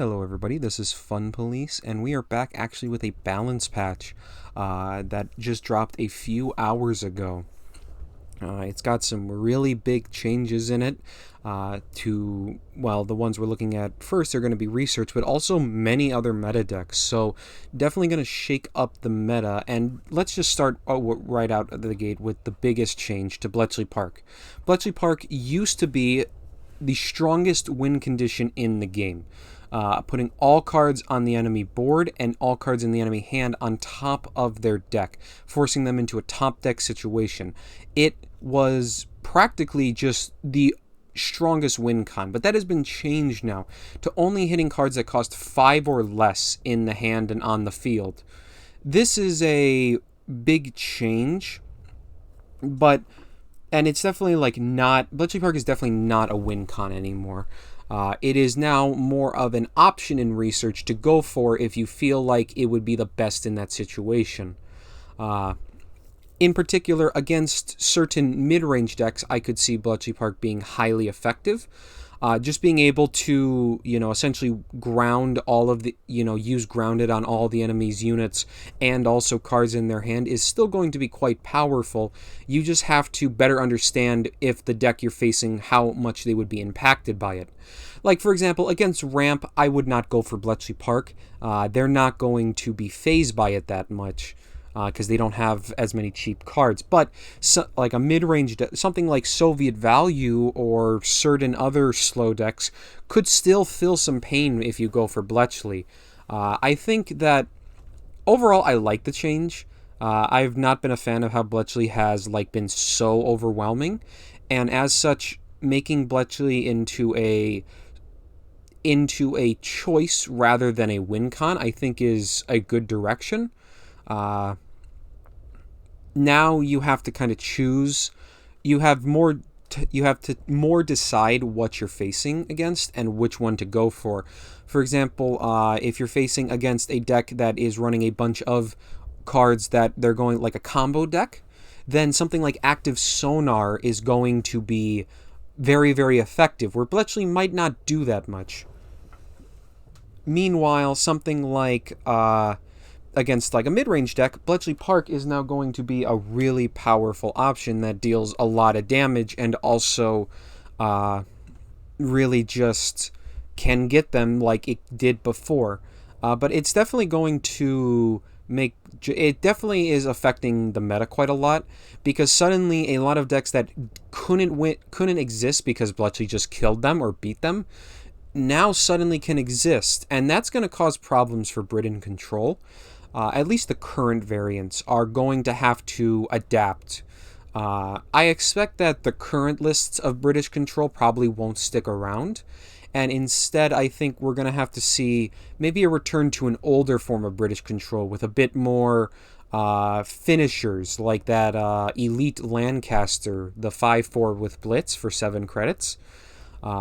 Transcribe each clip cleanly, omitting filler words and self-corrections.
Hello everybody, this is Fun Police, and we are back actually with a balance patch that just dropped a few hours ago. It's got some really big changes in it the ones we're looking at first are going to be research, but also many other meta decks. So definitely going to shake up the meta, and let's just start right out of the gate with the biggest change to Bletchley Park. Bletchley Park used to be the strongest win condition in the game. Putting all cards on the enemy board and all cards in the enemy hand on top of their deck, forcing them into a top deck situation. It was practically just the strongest win con, but that has been changed now to only hitting cards that cost 5 or less in the hand and on the field. This is a big change, and it's definitely Bletchley Park is definitely not a win con anymore. It is now more of an option in research to go for if you feel like it would be the best in that situation. In particular, against certain mid-range decks, I could see Bletchley Park being highly effective. Just being able to, essentially ground all of the, use grounded on all the enemy's units and also cards in their hand is still going to be quite powerful. You just have to better understand if the deck you're facing, how much they would be impacted by it. Like, for example, against Ramp, I would not go for Bletchley Park. They're not going to be phased by it that much, because they don't have as many cheap cards. But like a mid-range something like Soviet Value or certain other slow decks could still feel some pain if you go for Bletchley. I think that overall I like the change. I've not been a fan of how Bletchley has been so overwhelming, and as such, making Bletchley into a choice rather than a win con, I think is a good direction. Now you have to kind of choose. You have to more decide what you're facing against and which one to go for. For example, if you're facing against a deck that is running a bunch of cards that they're going like a combo deck, then something like Active Sonar is going to be very, very effective, where Bletchley might not do that much. Meanwhile, something like against a mid-range deck, Bletchley Park is now going to be a really powerful option that deals a lot of damage and also really just can get them like it did before. But it's definitely going to it definitely is affecting the meta quite a lot, because suddenly a lot of decks that couldn't exist because Bletchley just killed them or beat them now suddenly can exist, and that's going to cause problems for Britain Control. At least the current variants are going to have to adapt. I expect that the current lists of British Control probably won't stick around, and instead I think we're going to have to see maybe a return to an older form of British Control with a bit more finishers, like that Elite Lancaster, the 5/4 with Blitz for 7 credits.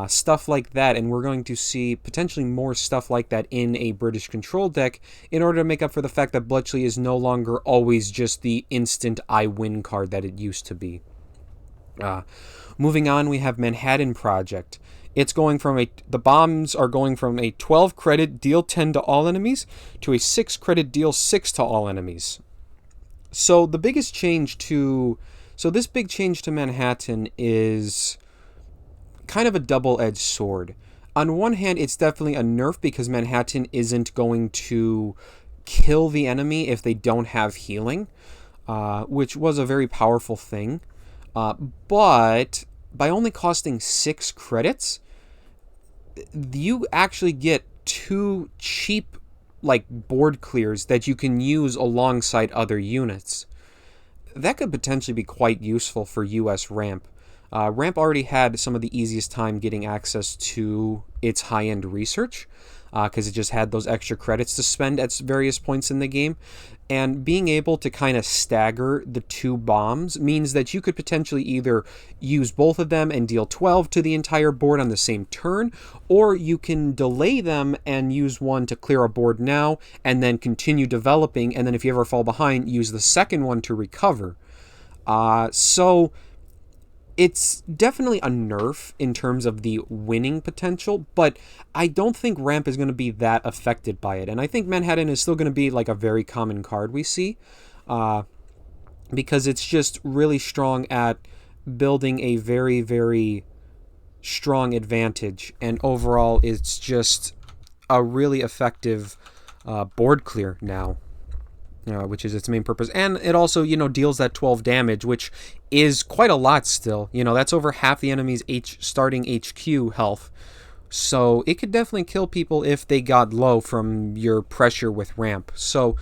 Stuff like that, and we're going to see potentially more stuff like that in a British Control deck in order to make up for the fact that Bletchley is no longer always just the instant I win card that it used to be. Moving on, we have Manhattan Project. It's going from the bombs are going from a 12 credit deal 10 to all enemies to a 6 credit deal 6 to all enemies. So this big change to Manhattan is kind of a double-edged sword. On one hand, it's definitely a nerf because Manhattan isn't going to kill the enemy if they don't have healing, which was a very powerful thing. But by only costing 6 credits, you actually get 2 cheap board clears that you can use alongside other units. That could potentially be quite useful for US Ramp. Ramp already had some of the easiest time getting access to its high-end research, because it just had those extra credits to spend at various points in the game. And being able to kind of stagger the 2 bombs means that you could potentially either use both of them and deal 12 to the entire board on the same turn, or you can delay them and use one to clear a board now and then continue developing, and then if you ever fall behind, use the second one to recover. So it's definitely a nerf in terms of the winning potential, but I don't think ramp is going to be that affected by it. And I think Manhattan is still going to be like a very common card we see, uh, because it's just really strong at building a very, very strong advantage. And overall, it's just a really effective board clear now. Which is its main purpose. And it also, deals that 12 damage, which is quite a lot still. That's over half the enemy's starting HQ health. So it could definitely kill people if they got low from your pressure with ramp. So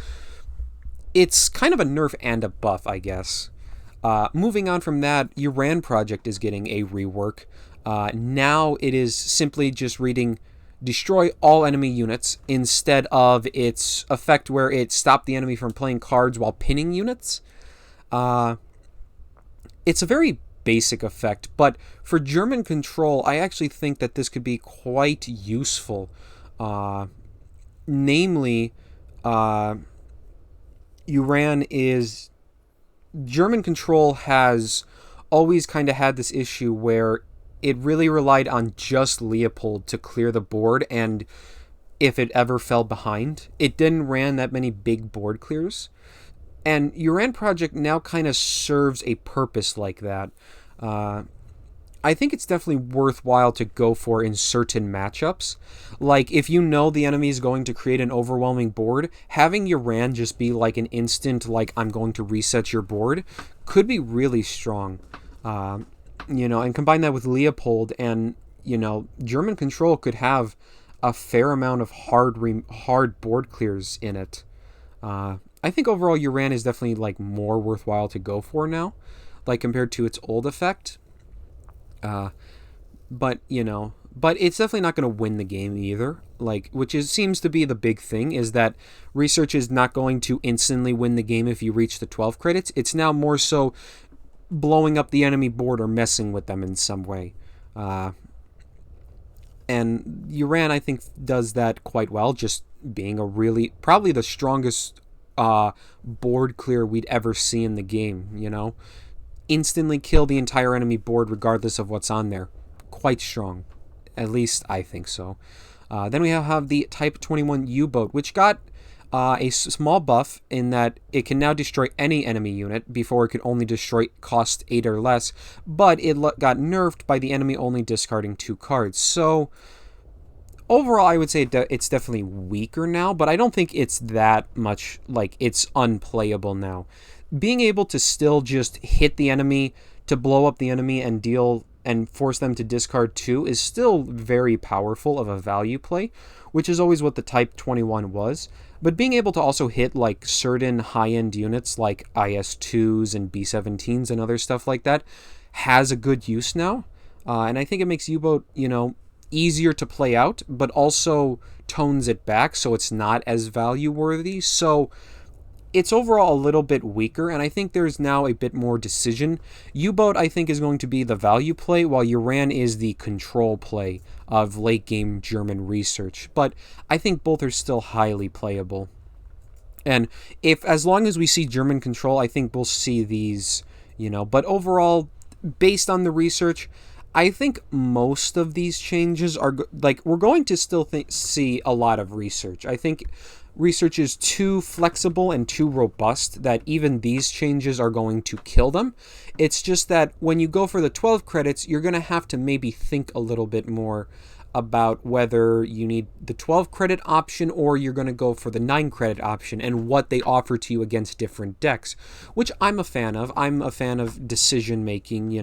it's kind of a nerf and a buff, I guess. Moving on from that, your RAN project is getting a rework. Now it is simply just reading destroy all enemy units instead of its effect where it stopped the enemy from playing cards while pinning units. It's a very basic effect, but for German control, I actually think that this could be quite useful. Namely, Iran is... German control has always kind of had this issue where it really relied on just Leopold to clear the board, and if it ever fell behind, it didn't ran that many big board clears. And Uran Project now kind of serves a purpose like that. I think it's definitely worthwhile to go for in certain matchups. Like, if you know the enemy is going to create an overwhelming board, having Uran just be like an instant, like, I'm going to reset your board, could be really strong. And combine that with Leopold, and German control could have a fair amount of hard board clears in it. I think overall Uran is definitely like more worthwhile to go for now, like compared to its old effect. But it's definitely not going to win the game either. Like, seems to be the big thing, is that research is not going to instantly win the game if you reach the 12 credits. It's now more so blowing up the enemy board or messing with them in some way. And Uran, I think, does that quite well, just being probably the strongest board clear we'd ever see in the game, Instantly kill the entire enemy board regardless of what's on there. Quite strong. At least I think so. Then we have the Type 21 U-boat, which got a small buff in that it can now destroy any enemy unit. Before, it could only destroy cost 8 or less, but it got nerfed by the enemy only discarding 2 cards. So overall, I would say it's definitely weaker now, but I don't think it's that much, like, it's unplayable now. Being able to still just hit the enemy to blow up the enemy and deal and force them to discard 2 is still very powerful of a value play, which is always what the Type 21 was. But being able to also hit like certain high-end units like IS-2s and B-17s and other stuff like that has a good use now. And I think it makes U-boat, easier to play out, but also tones it back so it's not as value-worthy. So it's overall a little bit weaker, and I think there's now a bit more decision. U-boat, I think, is going to be the value play, while Uran is the control play of late-game German research. But I think both are still highly playable. And as long as we see German control, I think we'll see these, But overall, based on the research, I think most of these changes are, we're going to still see a lot of research. I think research is too flexible and too robust that even these changes are going to kill them. It's just that when you go for the 12 credits, you're going to have to maybe think a little bit more about whether you need the 12 credit option or you're going to go for the 9 credit option and what they offer to you against different decks, which I'm a fan of. I'm a fan of decision making,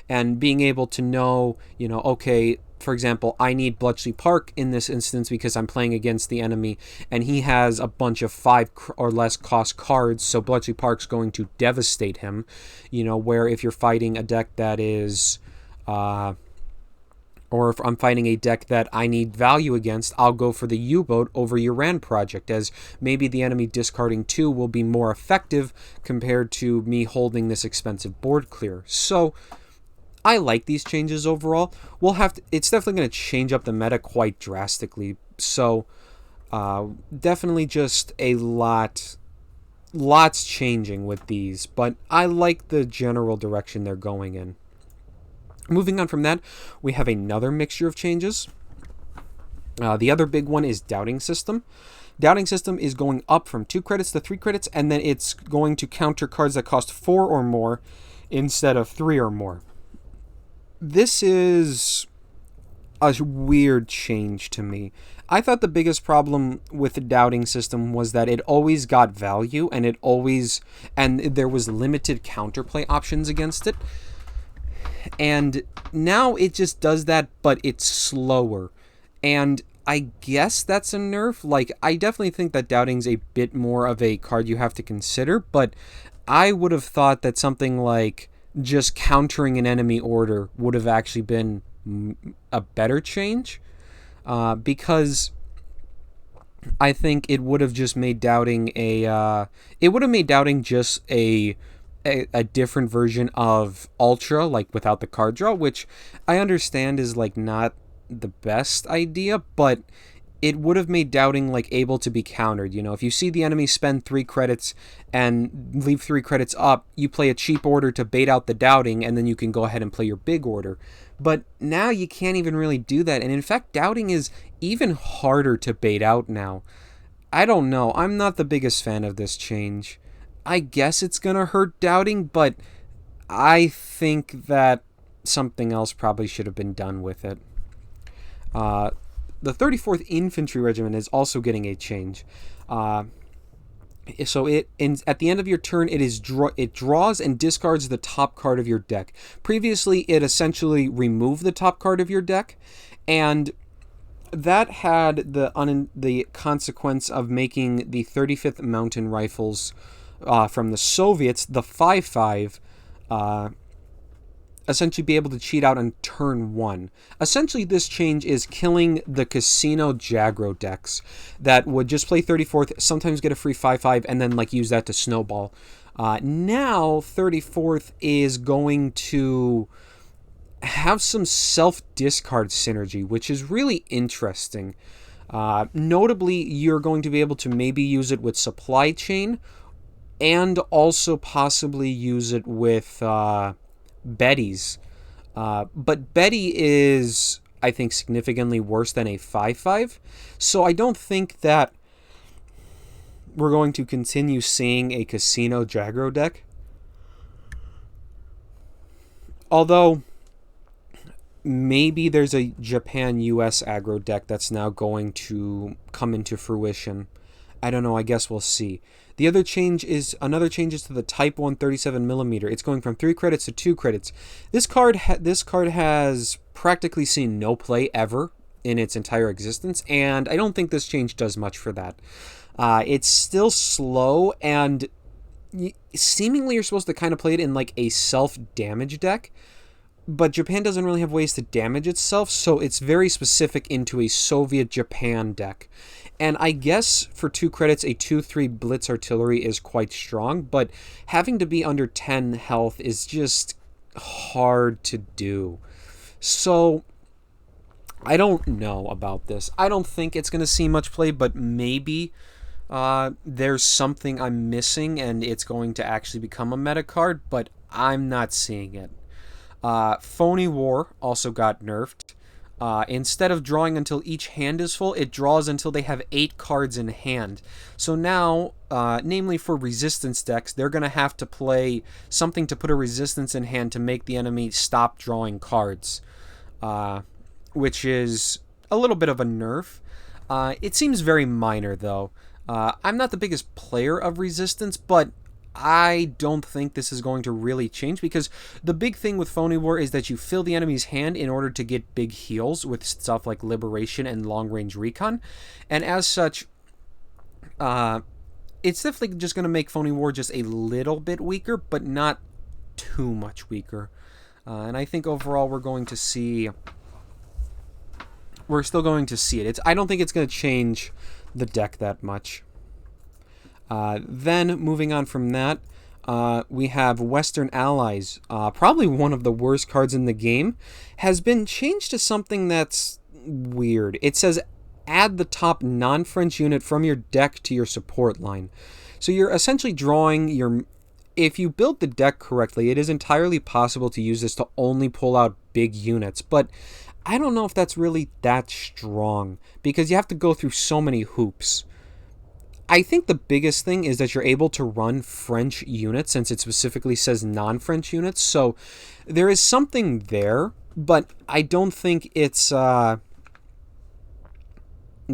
and being able to know, okay, for example, I need Bletchley Park in this instance because I'm playing against the enemy and he has a bunch of 5 or less cost cards, so Bletchley Park's going to devastate him, where if you're fighting a deck that is, or if I'm fighting a deck that I need value against, I'll go for the U-boat over Uran Project, as maybe the enemy discarding 2 will be more effective compared to me holding this expensive board clear. So I like these changes overall. It's definitely going to change up the meta quite drastically. So definitely just lots changing with these, but I like the general direction they're going in. Moving on from that, we have another mixture of changes. The other big one is doubting system. Doubting system is going up from 2 credits to 3 credits, and then it's going to counter cards that cost 4 or more instead of 3 or more. This is a weird change to me. I thought the biggest problem with the doubting system was that it always got value, and there was limited counterplay options against it. And now it just does that, but it's slower. And I guess that's a nerf. Like, I definitely think that doubting's a bit more of a card you have to consider, but I would have thought that something like just countering an enemy order would have actually been a better change, because I think it would have just made doubting just a different version of Ultra, like without the card draw, which I understand is like not the best idea, but it would have made doubting like able to be countered. You know, if you see the enemy spend 3 credits and leave 3 credits up, you play a cheap order to bait out the doubting, and then you can go ahead and play your big order. But now you can't even really do that, and in fact doubting is even harder to bait out now. I don't know, I'm not the biggest fan of this change. I guess it's gonna hurt doubting, but I think that something else probably should have been done with it. The 34th Infantry Regiment is also getting a change. So at the end of your turn, it draws and discards the top card of your deck. Previously, it essentially removed the top card of your deck, and that had the consequence of making the 35th Mountain Rifles from the Soviets, the 5.5, essentially be able to cheat out on turn 1. Essentially, this change is killing the Casino Jagro decks that would just play 34th, sometimes get a free 5.5, and then like use that to snowball. Now, 34th is going to have some self-discard synergy, which is really interesting. Notably, you're going to be able to maybe use it with Supply Chain, and also possibly use it with Betty's. But Betty is, I think, significantly worse than a 5.5. So I don't think that we're going to continue seeing a Casino Jagro deck. Although, maybe there's a Japan-US aggro deck that's now going to come into fruition. I don't know, I guess we'll see. Another change is to the Type 1 37mm. It's going from 3 credits to 2 credits. This card has practically seen no play ever in its entire existence, and I don't think this change does much for that. It's still slow, and seemingly you're supposed to kind of play it in like a self-damage deck, but Japan doesn't really have ways to damage itself, so it's very specific into a Soviet Japan deck. And I guess for 2 credits, a 2-3 Blitz Artillery is quite strong, but having to be under 10 health is just hard to do. So, I don't know about this. I don't think it's going to see much play, but maybe there's something I'm missing and it's going to actually become a meta card, but I'm not seeing it. Phony War also got nerfed. Instead of drawing until each hand is full, it draws until they have 8 cards in hand. So now, namely for resistance decks, they're going to have to play something to put a resistance in hand to make the enemy stop drawing cards, which is a little bit of a nerf. It seems very minor, though. I'm not the biggest player of resistance, but I don't think this is going to really change, because the big thing with Phony War is that you fill the enemy's hand in order to get big heals with stuff like Liberation and Long Range Recon, and as such, it's definitely just going to make Phony War just a little bit weaker, but not too much weaker. And I think overall we're still going to see it. I don't think it's going to change the deck that much. Then, moving on from that, we have Western Allies. Probably one of the worst cards in the game, has been changed to something that's weird. It says, add the top non-French unit from your deck to your support line. So you're essentially drawing your... If you build the deck correctly, it is entirely possible to use this to only pull out big units, but I don't know if that's really that strong because you have to go through so many hoops. I think the biggest thing is that you're able to run French units since it specifically says non-French units. So there is something there, but I don't think it's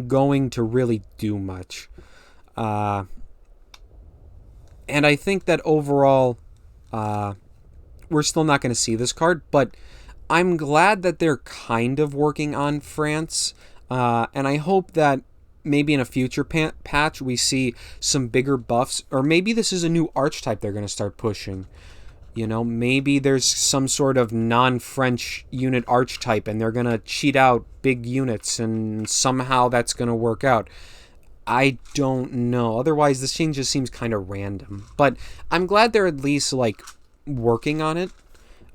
going to really do much. And I think that overall, we're still not going to see this card, but I'm glad that they're kind of working on France. And I hope that maybe in a future patch we see some bigger buffs, or maybe this is a new archetype they're going to start pushing. You know, maybe there's some sort of non-French unit archetype and they're going to cheat out big units and somehow that's going to work out. I don't know. Otherwise, this change just seems kind of random. But I'm glad they're at least, like, working on it.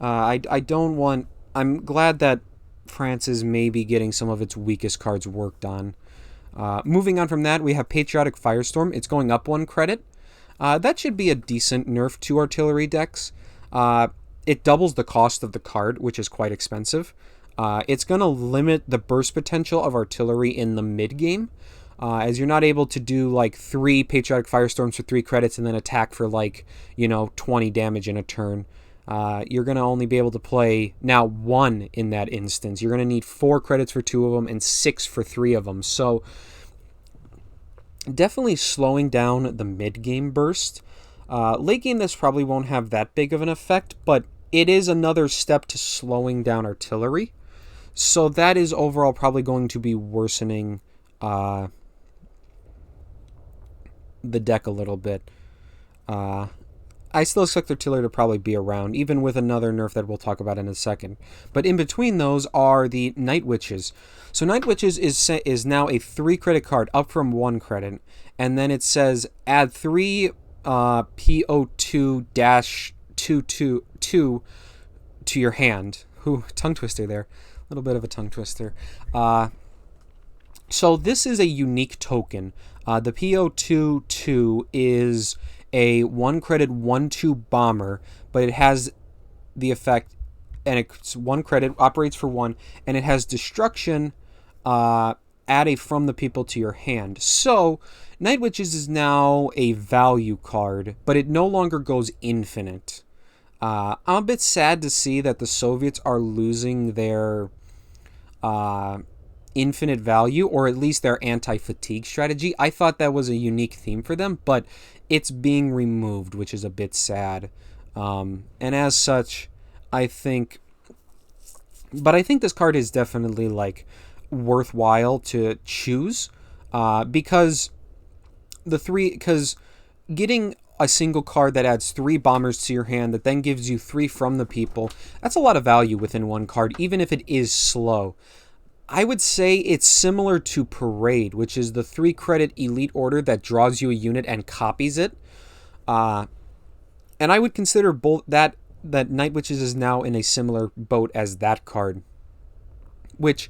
I'm glad that France is maybe getting some of its weakest cards worked on. Moving on from that, we have Patriotic Firestorm. It's going up 1 credit. That should be a decent nerf to artillery decks. It doubles the cost of the card, which is quite expensive. It's going to limit the burst potential of artillery in the mid-game, as you're not able to do like 3 Patriotic Firestorms for 3 credits and then attack for 20 damage in a turn. You're going to only be able to play now 1 in that instance. You're going to need 4 credits for 2 of them and 6 for 3 of them. So definitely slowing down the mid-game burst. Late game, this probably won't have that big of an effect, but it is another step to slowing down artillery. So that is overall probably going to be worsening the deck a little bit. I still expect artillery to probably be around, even with another nerf that we'll talk about in a second. But in between those are the Night Witches. So Night Witches is now a 3 credit card, up from 1 credit. And then it says add 3 PO2-222 to your hand. Tongue twister there. A little bit of a tongue twister. So this is a unique token. The PO22 is a 1 credit 1/2 bomber, but it has the effect, and it's 1 credit, operates for 1, and it has destruction, add a from the people to your hand. So Night Witches is now a value card, but it no longer goes infinite. I'm a bit sad to see that the Soviets are losing their infinite value, or at least their anti-fatigue strategy. I thought that was a unique theme for them, but it's being removed, which is a bit sad. And as such, I think this card is definitely worthwhile to choose, because getting a single card that adds 3 bombers to your hand that then gives you 3 from the people, that's a lot of value within 1 card, even if it is slow. I would say it's similar to Parade, which is the 3 credit elite order that draws you a unit and copies it. And I would consider both that Night Witches is now in a similar boat as that card, which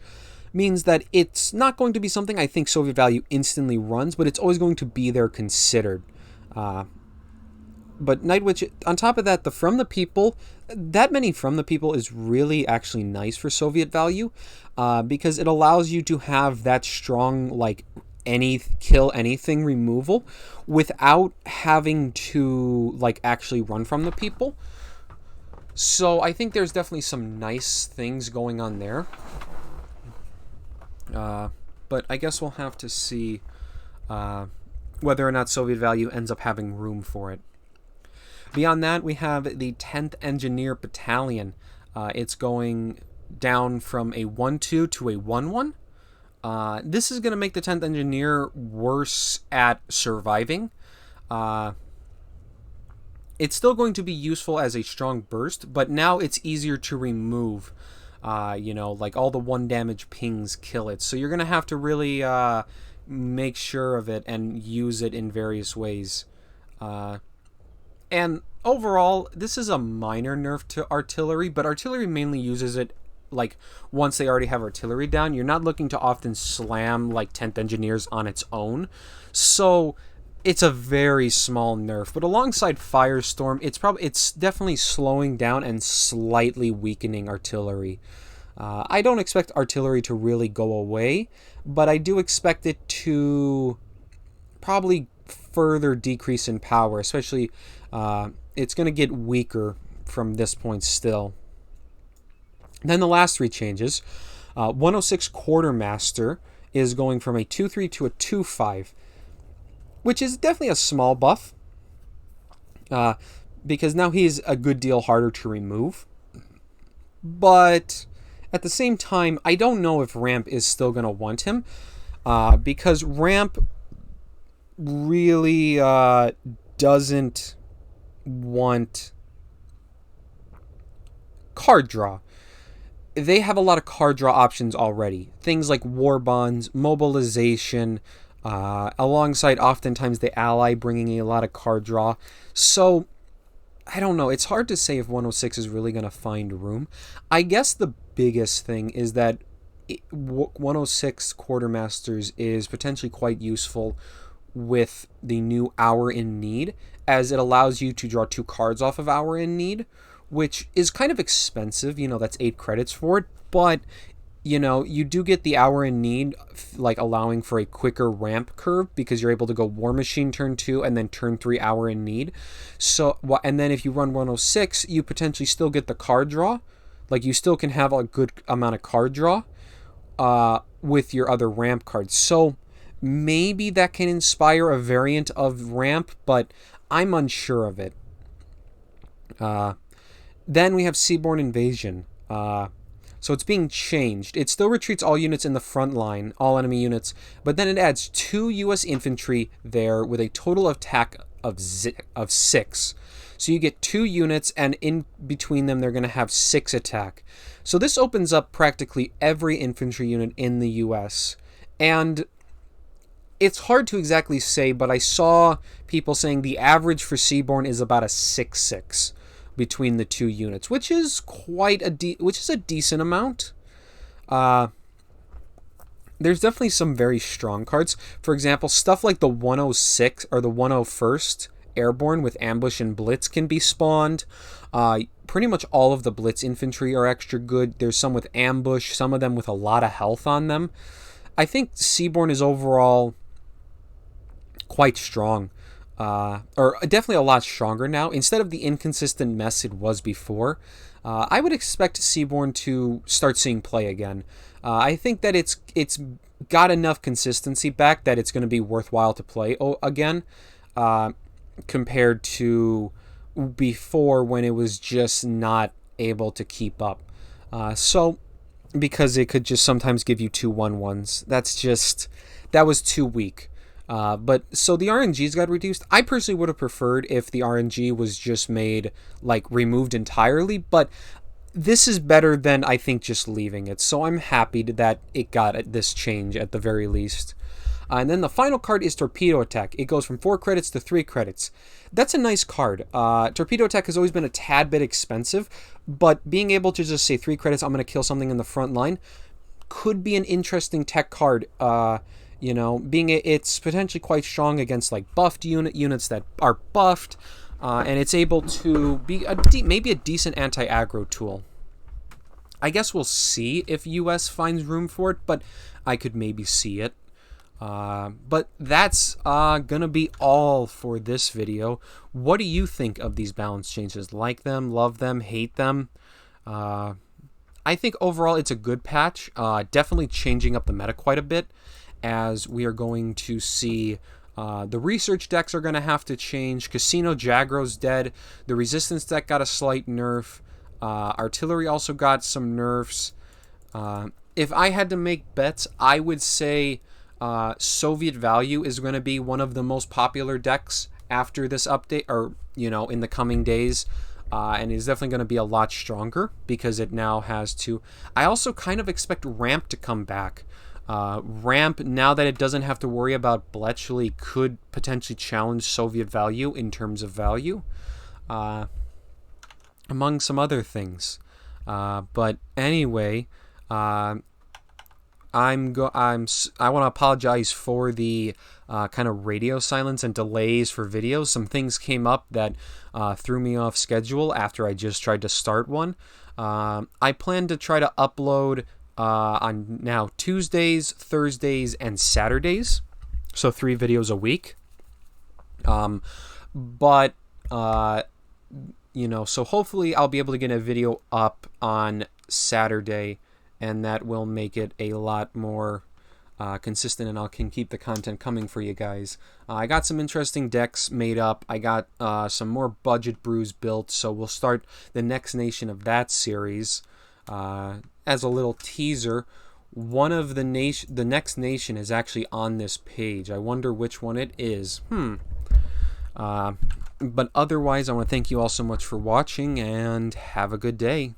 means that it's not going to be something I think Soviet value instantly runs, but it's always going to be there considered. But Night Witch, on top of that, the From the People, that many From the People is really actually nice for Soviet value, because it allows you to have that strong, kill anything removal without having to, actually run from the people. So I think there's definitely some nice things going on there. But I guess we'll have to see whether or not Soviet value ends up having room for it. Beyond that, we have the 10th Engineer Battalion. It's going down from a 1/2 to a 1/1. This is going to make the 10th Engineer worse at surviving. It's still going to be useful as a strong burst, but now it's easier to remove. All the 1 damage pings kill it. So you're going to have to really make sure of it and use it in various ways. And overall, this is a minor nerf to artillery, but artillery mainly uses it once they already have artillery down. You're not looking to often slam 10th Engineers on its own. So It's a very small nerf, but alongside Firestorm, it's definitely slowing down and slightly weakening artillery. I don't expect artillery to really go away, but I do expect it to probably further decrease in power, especially it's going to get weaker from this point still. Then the last three changes. 106 Quartermaster is going from a 2-3 to a 2-5, which is definitely a small buff, because now he's a good deal harder to remove. But at the same time, I don't know if Ramp is still going to want him, because Ramp really doesn't want card draw. They have a lot of card draw options already. Things like war bonds, mobilization, alongside oftentimes the ally bringing a lot of card draw. So I don't know. It's hard to say if 106 is really going to find room. I guess the biggest thing is that 106 Quartermasters is potentially quite useful with the new Hour in Need, as it allows you to draw 2 cards off of Hour in Need, which is kind of expensive. That's 8 credits for it, but you do get the Hour in Need, like allowing for a quicker ramp curve, because you're able to go War Machine turn 2 and then turn 3 Hour in Need. So, and then if you run 106, you potentially still get the card draw. Like, you still can have a good amount of card draw with your other ramp cards. So maybe that can inspire a variant of ramp, but I'm unsure of it. Then we have Seaborne Invasion. So it's being changed. It still retreats all units in the front line, all enemy units, but then it adds 2 U.S. infantry there with a total attack of 6. So you get 2 units, and in between them they're going to have 6 attack. So this opens up practically every infantry unit in the U.S. And it's hard to exactly say, but I saw people saying the average for Seaborne is about a 6-6 between the 2 units, which is quite a decent amount. There's definitely some very strong cards. For example, stuff like the 106 or the 101st Airborne with Ambush and Blitz can be spawned. Pretty much all of the Blitz infantry are extra good. There's some with Ambush, some of them with a lot of health on them. I think Seaborne is overall quite strong. Or definitely a lot stronger now. Instead of the inconsistent mess it was before, I would expect Seaborne to start seeing play again. I think that it's got enough consistency back that it's going to be worthwhile to play again, compared to before, when it was just not able to keep up. So because it could just sometimes give you 2 1-1s. That was too weak. But so the RNGs got reduced. I personally would have preferred if the RNG was just made, like, removed entirely, but this is better than, I think, just leaving it. So I'm happy that it got this change at the very least. And then the final card is Torpedo Attack. It goes from 4 credits to 3 credits. That's a nice card. Torpedo Attack has always been a tad bit expensive, but being able to just say 3 credits, I'm going to kill something in the front line, could be an interesting tech card. It's potentially quite strong against, like, buffed units that are buffed, and it's able to be maybe a decent anti-aggro tool. I guess we'll see if US finds room for it, but I could maybe see it. But that's gonna be all for this video. What do you think of these balance changes? Like them, love them, hate them? I think overall it's a good patch. Definitely changing up the meta quite a bit, as we are going to see the research decks are going to have to change. Casino Jagro's dead. The resistance deck got a slight nerf. Artillery also got some nerfs. If I had to make bets, I would say Soviet Value is going to be one of the most popular decks after this update, or in the coming days. And is definitely going to be a lot stronger because it now has to. I also kind of expect Ramp to come back. Ramp, now that it doesn't have to worry about Bletchley, could potentially challenge Soviet Value in terms of value, among some other things. But anyway, I want to apologize for the kind of radio silence and delays for videos. Some things came up that threw me off schedule after I just tried to start one. I plan to try to upload on now Tuesdays, Thursdays, and Saturdays, so 3 videos a week. But so hopefully I'll be able to get a video up on Saturday, and that will make it a lot more consistent, and I can keep the content coming for you guys. I got some interesting decks made up. I got some more budget brews built, so we'll start the next nation of that series. As a little teaser, one of the next nation is actually on this page. I wonder which one it is. But otherwise, I want to thank you all so much for watching, and have a good day.